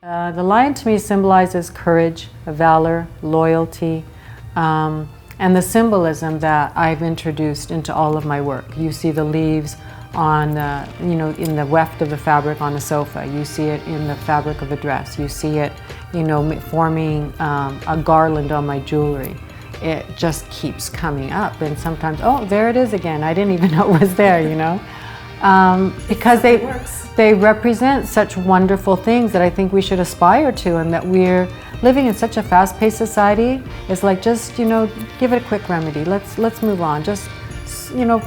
The lion to me symbolizes courage, valor, loyalty, and the symbolism that I've introduced into all of my work. You see the leaves on the, in the weft of the fabric on a sofa. You see it in the fabric of a dress. You see it, forming a garland on my jewelry. It just keeps coming up, and sometimes, oh, there it is again. I didn't even know it was there, because they represent such wonderful things that I think we should aspire to, and that we're living in such a fast-paced society. It's like, just give it a quick remedy. Let's move on. Just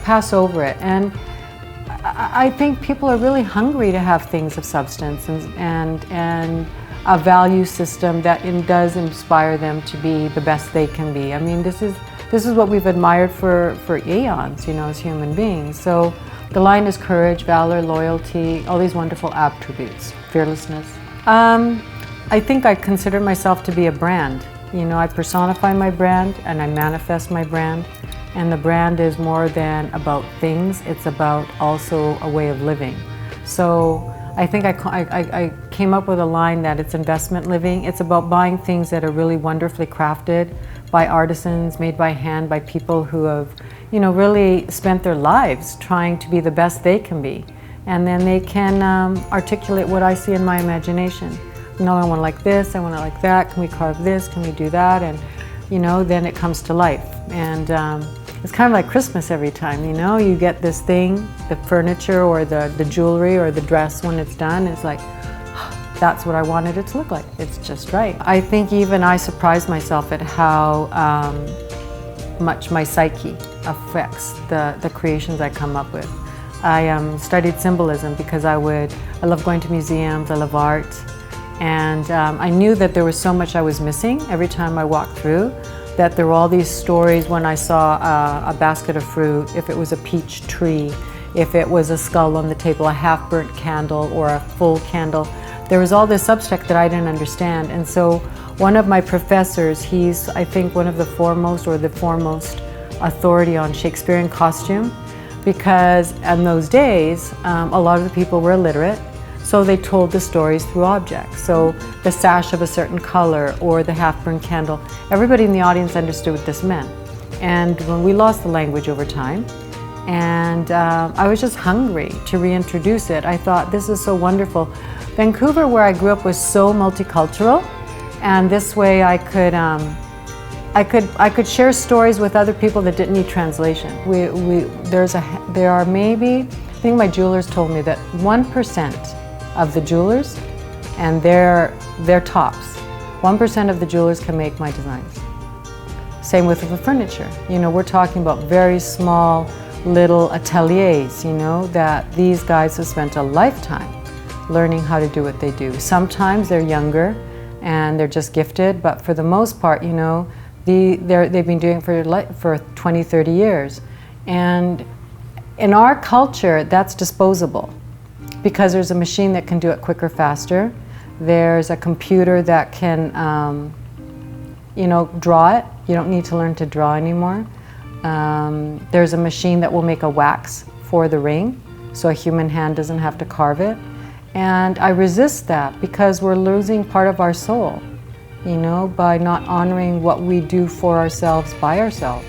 pass over it. And I think people are really hungry to have things of substance and a value system that does inspire them to be the best they can be. I mean, this is what we've admired for eons, as human beings. So the lion is courage, valor, loyalty, all these wonderful attributes, fearlessness. I think I consider myself to be a brand. I personify my brand and I manifest my brand. And the brand is more than about things, it's about also a way of living. So I think I came up with a line that it's investment living. It's about buying things that are really wonderfully crafted by artisans, made by hand, by people who have, really spent their lives trying to be the best they can be. And then they can articulate what I see in my imagination. I want it like this, I want it like that, can we carve this, can we do that? And, then it comes to life. And it's kind of like Christmas every time, you get this thing, the furniture or the jewelry or the dress when it's done, it's like, that's what I wanted it to look like. It's just right. I think even I surprised myself at how much my psyche affects the creations I come up with. I studied symbolism because I love going to museums, I love art, and I knew that there was so much I was missing every time I walked through, that there were all these stories when I saw a basket of fruit, if it was a peach tree, if it was a skull on the table, a half-burnt candle or a full candle. There was all this subtext that I didn't understand. And so one of my professors, he's, I think, one of the foremost or the foremost authority on Shakespearean costume, because in those days, a lot of the people were illiterate. So they told the stories through objects. So the sash of a certain color or the half-burned candle, everybody in the audience understood what this meant. And when we lost the language over time, and I was just hungry to reintroduce it, I thought, this is so wonderful. Vancouver, where I grew up, was so multicultural, and this way I could share stories with other people that didn't need translation. There are maybe, I think my jewelers told me that 1% of the jewelers, and they're tops, 1% of the jewelers can make my designs. Same with the furniture. We're talking about very small little ateliers, that these guys have spent a lifetime learning how to do what they do. Sometimes they're younger and they're just gifted, but for the most part, they've been doing it for 20, 30 years. And in our culture, that's disposable, because there's a machine that can do it quicker, faster. There's a computer that can, draw it. You don't need to learn to draw anymore. There's a machine that will make a wax for the ring, so a human hand doesn't have to carve it. And I resist that, because we're losing part of our soul, by not honoring what we do for ourselves by ourselves.